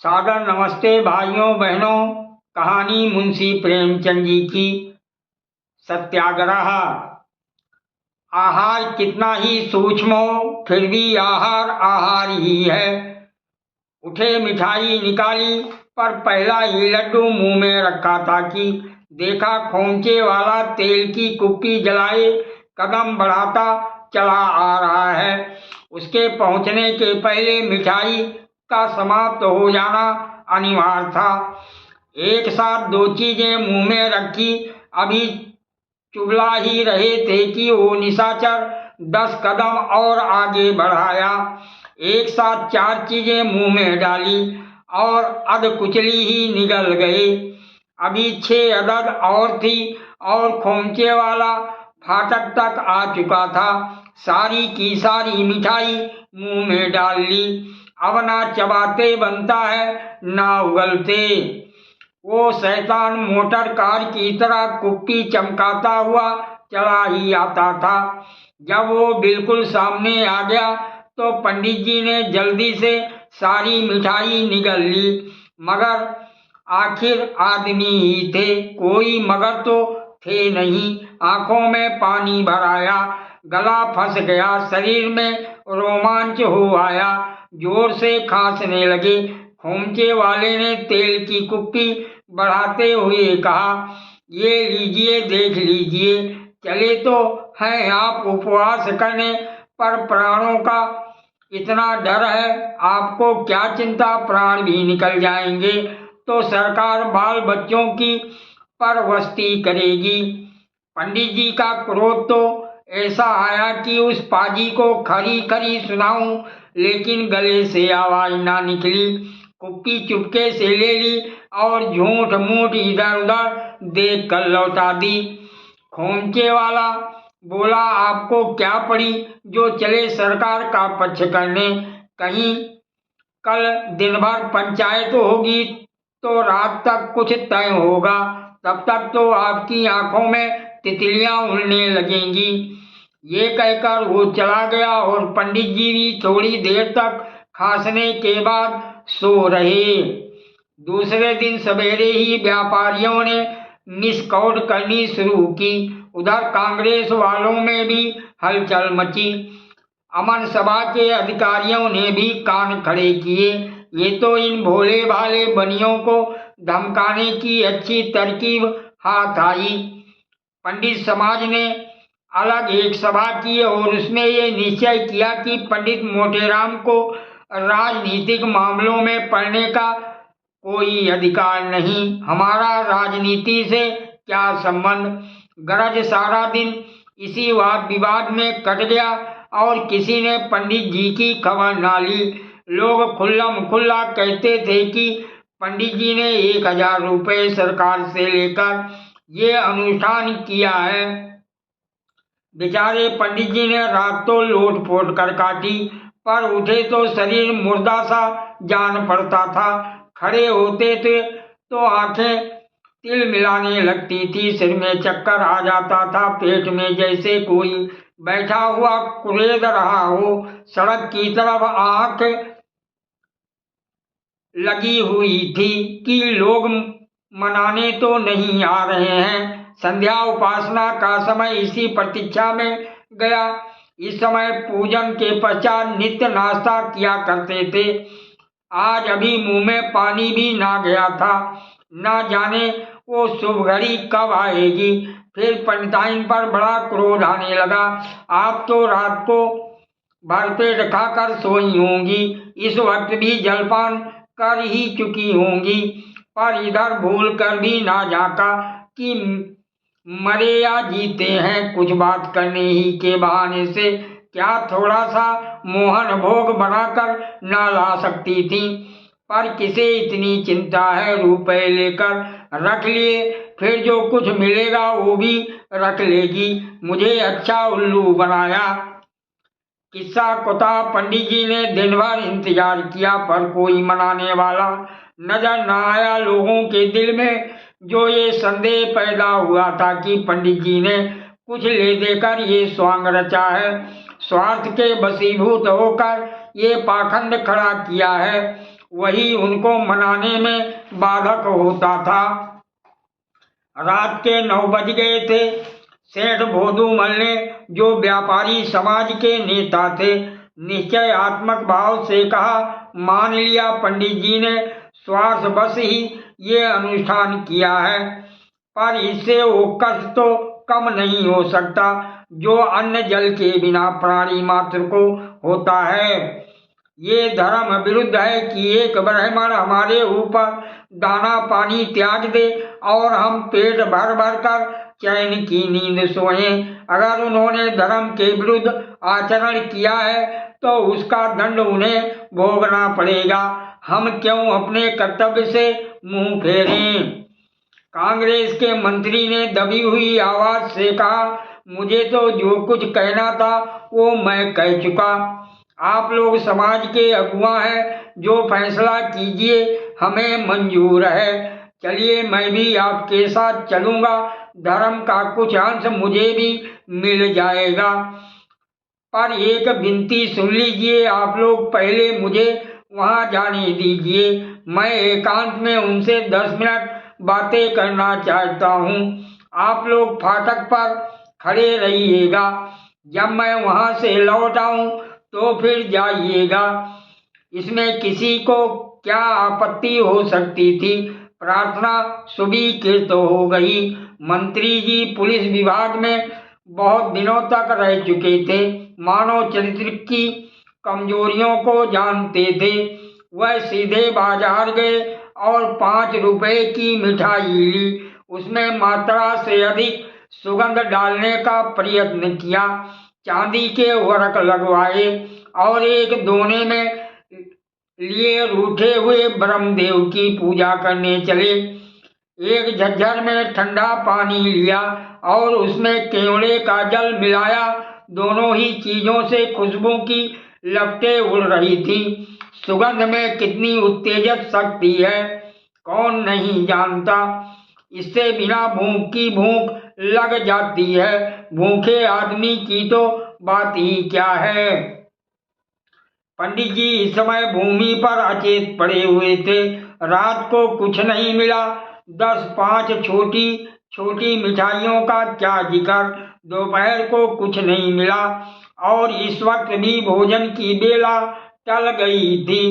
सादर नमस्ते भाइयों बहनों। कहानी मुंशी प्रेमचंद जी की सत्याग्रह। आहार कितना ही सूक्ष्म हो फिर भी आहार आहार ही है। उठे मिठाई निकाली पर पहला ही लड्डू मुंह में रखा था कि देखा खोमचे वाला तेल की कुप्पी जलाए कदम बढ़ाता चला आ रहा है। उसके पहुंचने के पहले मिठाई का समाप्त हो जाना अनिवार्य था। एक साथ दो चीजें मुंह में रखी अभी चुगला ही रहे थे कि वो निशाचर 10 कदम और आगे बढ़ाया। एक साथ 4 चीजें मुंह में डाली और अध कुचली ही निगल गए। अभी 6 अदद और थी और खोमचे वाला फाटक तक आ चुका था। सारी की सारी मिठाई मुंह में डाल ली। अब ना चबाते बनता है ना उगलते। वो शैतान मोटर कार की तरह कुप्पी चमकाता हुआ चला ही आता था। जब वो बिल्कुल सामने आ गया तो पंडित जी ने जल्दी से सारी मिठाई निगल ली। मगर आखिर आदमी ही थे, कोई मगर तो थे नहीं। आंखों में पानी भर आया, गला फंस गया, शरीर में रोमांच हो आया, जोर से खांसने लगे। खोमचे वाले ने तेल की कुप्पी बढ़ाते हुए कहा, ये लीजिए देख लीजिए। चले तो हैं आप उपवास करने, पर प्राणों का इतना डर है, आपको क्या चिंता, प्राण भी निकल जाएंगे तो सरकार बाल बच्चों की परवस्ती करेगी। पंडित जी का क्रोध तो ऐसा आया कि उस पाजी को खरी खरी सुनाऊं, लेकिन गले से आवाज ना निकली। कुप्पी चुपके से ले ली और झूठ मूठ इधर उधर देख कर लौटा दी। खोमचे वाला बोला, आपको क्या पड़ी जो चले सरकार का पक्ष करने। कहीं कल दिन भर पंचायत होगी तो रात तक कुछ तय होगा, तब तक तो आपकी आंखों में तितलियां उड़ने लगेंगी। ये कहकर वो चला गया और पंडित जी भी थोड़ी देर तक खांसने के बाद सो रहे। दूसरे दिन सवेरे ही व्यापारियों ने मिसकौट करनी शुरू की। उधर कांग्रेस वालों में भी हलचल मची। अमन सभा के अधिकारियों ने भी कान खड़े किए। ये तो इन भोले भाले बनियों को धमकाने की अच्छी तरकीब हाथ आई। पंडित समाज ने अलग एक सभा की और उसमें ये निश्चय किया कि पंडित मोटेराम को राजनीतिक मामलों में पढ़ने का कोई अधिकार नहीं। हमारा राजनीति से क्या संबंध। गरज सारा दिन इसी वाद विवाद में कट गया और किसी ने पंडित जी की खबर ना ली। लोग खुल्लम खुल्ला कहते थे कि पंडित जी ने 1000 रुपये सरकार से लेकर ये अनुष्ठान किया है। बेचारे पंडित जी ने रात तो लोट पोट कर काटी, पर उठे तो शरीर मुर्दा सा जान पड़ता था। खड़े होते थे तो आंखें तिल मिलाने लगती थी, सिर में चक्कर आ जाता था, पेट में जैसे कोई बैठा हुआ कुरेद रहा हो। सड़क की तरफ आंख लगी हुई थी कि लोग मनाने तो नहीं आ रहे हैं। संध्या उपासना का समय इसी प्रतीक्षा में गया। इस समय पूजन के पश्चात नित्य नाश्ता किया करते थे। आज अभी मुंह में पानी भी ना गया था। न जाने वो शुभ घड़ी कब आएगी। फिर पंडिताइन पर बड़ा क्रोध आने लगा। आप तो रात को भरपेट खाकर सोई होंगी, इस वक्त भी जलपान कर ही चुकी होंगी, पर इधर भूल कर भी ना झांका कि मरे या जीते हैं। कुछ बात करने ही के बहाने से क्या थोड़ा सा मोहन भोग बनाकर न ला सकती थी। पर किसे इतनी चिंता है, रुपए लेकर रख लिए, फिर जो कुछ मिलेगा वो भी रख लेगी। मुझे अच्छा उल्लू बनाया। किस्सा कुता पंडित जी ने दिन भर इंतजार किया, पर कोई मनाने वाला नजर न आया। लोगों के दिल में जो ये संदेह पैदा हुआ था कि पंडित जी ने कुछ ले देकर ये स्वांग रचा है, स्वार्थ के वशीभूत होकर ये पाखंड खड़ा किया है, वही उनको मनाने में बाधक होता था। रात के 9 बज गए थे। सेठ भोदूमल ने, जो व्यापारी समाज के नेता थे, निश्चयात्मक भाव से कहा, मान लिया पंडित जी ने स्वार्थवश ही ये अनुष्ठान किया है, पर इससे वो कष्ट तो कम नहीं हो सकता जो अन्न जल के बिना प्राणी मात्र को होता है। ये धर्म विरुद्ध है कि एक ब्राह्मण हमारे ऊपर दाना पानी त्याग दे और हम पेट भर भर कर चैन की नींद सोएं। अगर उन्होंने धर्म के विरुद्ध आचरण किया है तो उसका दंड उन्हें भोगना पड़ेगा। हम क्यों अपने कर्तव्य से मुंह फेरें? कांग्रेस के मंत्री ने दबी हुई आवाज से कहा, मुझे तो जो कुछ कहना था वो मैं कह चुका। आप लोग समाज के अगुआ हैं, जो फैसला कीजिए हमें मंजूर है। चलिए मैं भी आपके साथ चलूंगा, धर्म का कुछ अंश मुझे भी मिल जाएगा। पर एक विनती सुन लीजिए, आप लोग पहले मुझे वहां जाने दीजिए। मैं एकांत में उनसे 10 मिनट बातें करना चाहता हूँ। आप लोग फाटक पर खड़े रहिएगा। जब मैं वहां से लौट आऊं तो फिर जाइएगा। इसमें किसी को क्या आपत्ति हो सकती थी? प्रार्थना स्वीकृत हो गई। मंत्री जी पुलिस विभाग में बहुत दिनों तक रह चुके थे, मानव चरित्र की कमजोरियों को जानते थे। वह सीधे बाजार गए और 5 रुपए की मिठाई ली। उसमें मात्रा से अधिक सुगंध डालने का प्रयत्न किया, चांदी के वर्क लगवाए और एक दोने में लिए रूठे हुए ब्रह्मदेव की पूजा करने चले। एक झज्जर में ठंडा पानी लिया और उसमें केवड़े का जल मिलाया। दोनों ही चीजों से खुशबू की लपटें उड़ रही थी। सुगंध में कितनी उत्तेजक शक्ति है कौन नहीं जानता। इससे बिना भूख की भूख लग जाती है, भूखे आदमी की तो बात ही क्या है। पंडित जी इस समय भूमि पर अचेत पड़े हुए थे। रात को कुछ नहीं मिला। 10-5 छोटी छोटी मिठाइयों का क्या जिक्र। दोपहर को कुछ नहीं मिला और इस वक्त भी भोजन की बेला टल गई थी।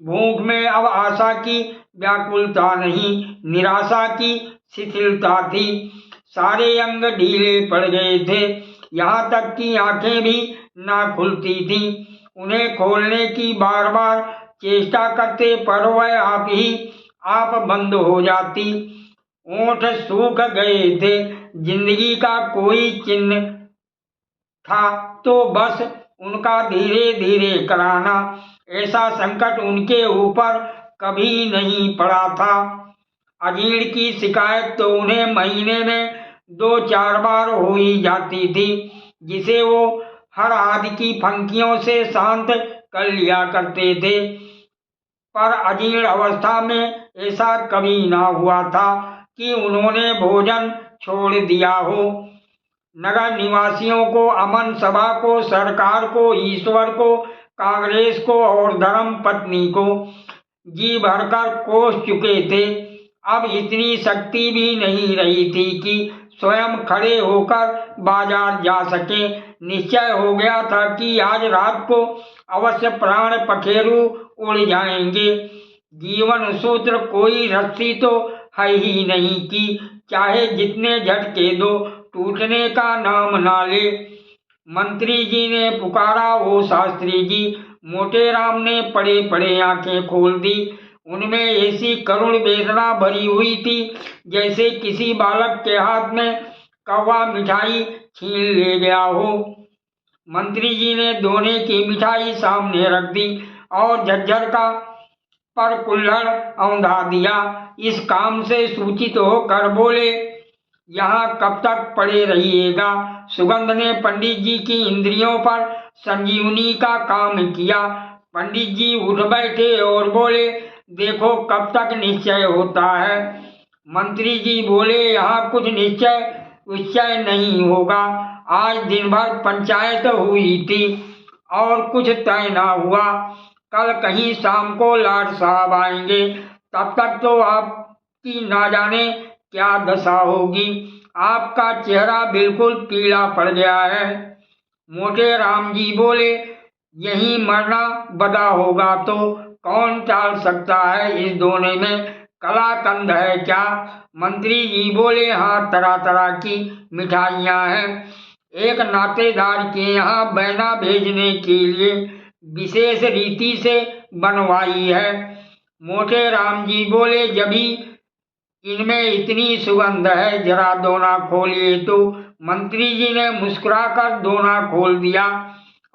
भूख में अब आशा की व्याकुलता नहीं, निराशा की शिथिलता थी। सारे अंग ढीले पड़ गए थे, यहाँ तक कि आंखें भी ना खुलती थी। उन्हें खोलने की बार बार चेष्टा करते पर वह आप बंद हो जाती। ओंठ सूख गए थे। जिंदगी का कोई चिन्ह था तो बस उनका धीरे धीरे कराना। ऐसा संकट उनके ऊपर कभी नहीं पड़ा था। अजीर्ण की शिकायत तो उन्हें महीने में 2-4 बार हो ही जाती थी, जिसे वो हर आदि की फंकियों से शांत कर लिया करते थे। पर अजीर्ण अवस्था में ऐसा कभी ना हुआ था कि उन्होंने भोजन छोड़ दिया हो। नगर निवासियों को, अमन सभा को, सरकार को, ईश्वर को, कांग्रेस को और धर्म पत्नी को जी भरकर कोस चुके थे। अब इतनी शक्ति भी नहीं रही थी कि स्वयं खड़े होकर बाजार जा सके। निश्चय हो गया था कि आज रात को अवश्य प्राण पखेरु उड़ जाएंगे। जीवन सूत्र कोई रस्सी तो है ही नहीं कि चाहे जितने झटके दो टूटने का नाम ना ले। मंत्री जी ने पुकारा, ओ शास्त्री जी। मोटे राम ने पड़े पड़े आंखें खोल दी। उनमें ऐसी करुण वेदना भरी हुई थी जैसे किसी बालक के हाथ में कौवा मिठाई छीन ले गया हो। मंत्री जी ने दोने की मिठाई सामने रख दी और झज्जर का पर कुल्हड़ औंधा दिया। इस काम से सूचित होकर बोले, यहाँ कब तक पड़े रहिएगा? सुगंध ने पंडित जी की इंद्रियों पर संजीवनी का काम किया। पंडित जी उठ बैठे और बोले, देखो कब तक निश्चय होता है। मंत्री जी बोले, यहाँ कुछ निश्चय नहीं होगा। आज दिन भर पंचायत हुई थी और कुछ तय ना हुआ। कल कहीं शाम को लाट साहब आएंगे, तब तक तो आपकी ना जाने क्या दशा होगी। आपका चेहरा बिल्कुल पीला पड़ गया है। मोटे राम जी बोले, यही मरना बदा होगा तो कौन टाल सकता है, इस दोने में कलाकंद है क्या। मंत्री जी बोले, हाँ, तरह तरह की मिठाइयाँ हैं। एक नातेदार के यहाँ बैना भेजने के लिए विशेष रीति से बनवाई है। मोटे राम जी बोले, जभी इनमें इतनी सुगंध है, जरा दोना खोलिए तो। मंत्री जी ने मुस्कुराकर दोना खोल दिया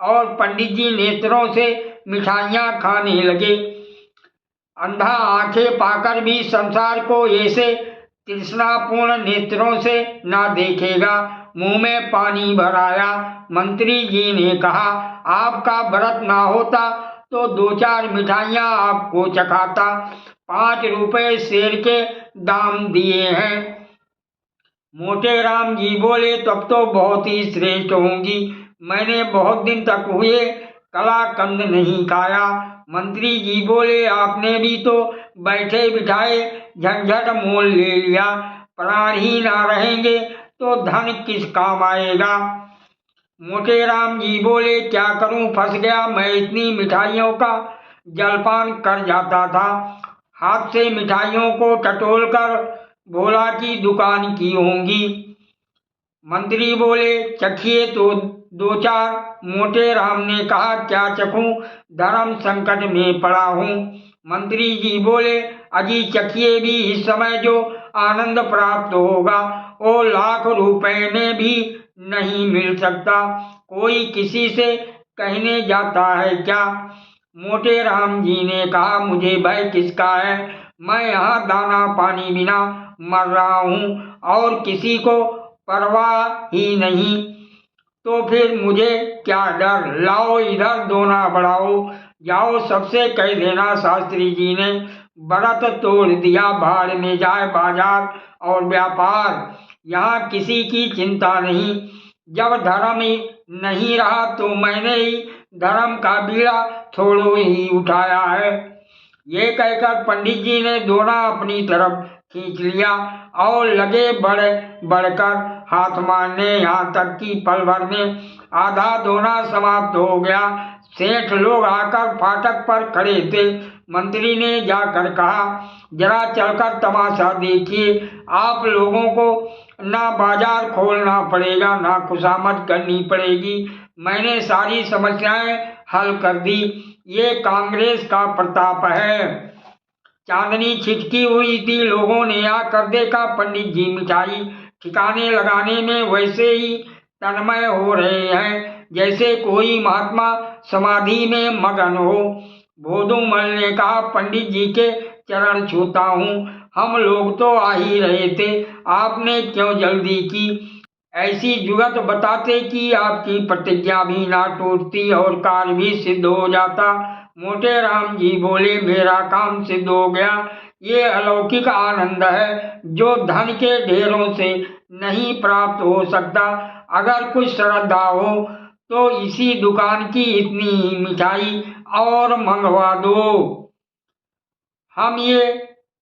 और पंडित जी नेत्रों से मिठाइयाँ खाने लगे। अंधा आंखें पाकर भी संसार को ऐसे तृष्णापूर्ण नेत्रों से ना देखेगा। मुंह में पानी भर आया। मंत्री जी ने कहा, आपका व्रत ना होता तो 2-4 मिठाइयाँ आपको चखाता। 5 रुपए शेर के दाम दिए हैं। मोटे राम जी बोले, तब तो बहुत ही श्रेष्ठ होंगी। मैंने बहुत दिन तक हुए कलाकंद नहीं खाया। मंत्री जी बोले, आपने भी तो बैठे बिठाए झंझट मोल ले लिया। प्राण ही ना रहेंगे तो धन किस काम आएगा। मोटे राम जी बोले, क्या करूं, फंस गया। मैं इतनी मिठाइयों का जलपान कर जाता था। हाथ से मिठाइयों को टटोलकर भोला की दुकान की होंगी। मंत्री बोले, चखिए तो 2-4। मोटे राम ने कहा, क्या चखूं, धर्म संकट में पड़ा हूं। मंत्री जी बोले, अजी चखिए भी, इस समय जो आनंद प्राप्त होगा वो लाख रुपए में भी नहीं मिल सकता। कोई किसी से कहने जाता है क्या। मोटे राम जी ने कहा, मुझे भय किसका है, मैं यहाँ दाना पानी बिना मर रहा हूँ और किसी को परवाह ही नहीं, तो फिर मुझे क्या डर। लाओ इधर दोना बढ़ाओ, जाओ सबसे कह देना शास्त्री जी ने व्रत तोड़ दिया। भाड़ में जाए बाजार और व्यापार, यहाँ किसी की चिंता नहीं। जब धर्म ही नहीं रहा तो मैंने ही धर्म का बीड़ा थोड़ो ही उठाया है। ये कहकर पंडित जी ने दोना अपनी तरफ खींच लिया और लगे बढ़कर हाथ मारने, यहाँ तक कि पल भर में आधा दोना समाप्त हो गया। सेठ लोग आकर फाटक पर खड़े थे। मंत्री ने जाकर कहा, जरा चलकर तमाशा देखिए। आप लोगों को ना बाजार खोलना पड़ेगा, ना खुशामद करनी पड़ेगी। मैंने सारी समस्याएं हल कर दी। ये कांग्रेस का प्रताप है। चांदनी छिटकी हुई थी। लोगों ने आकर देखा पंडित जी मिठाई ठिकाने लगाने में वैसे ही तन्मय हो रहे हैं जैसे कोई महात्मा समाधि में मगन हो। भोदूमल ने कहा, पंडित जी के चरण छूता हूँ, हम लोग तो आ ही रहे थे, आपने क्यों जल्दी की। ऐसी जुगत बताते कि आपकी प्रतिज्ञा भी ना टूटती और कार्य भी सिद्ध हो जाता। मोटे राम जी बोले, मेरा काम सिद्ध हो गया। ये अलौकिक आनंद है जो धन के ढेरों से नहीं प्राप्त हो सकता। अगर कुछ श्रद्धा हो तो इसी दुकान की इतनी ही मिठाई और मंगवा दो। हम ये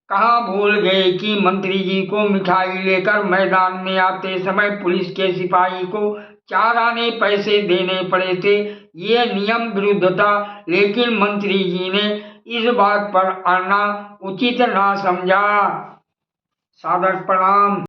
कहाँ भूल गए कि मंत्री जी को मिठाई लेकर मैदान में आते समय पुलिस के सिपाही को 4 आने पैसे देने पड़े थे। ये नियम विरुद्ध था, लेकिन मंत्री जी ने इस बात पर अड़ना उचित ना समझा। सादर प्रणाम।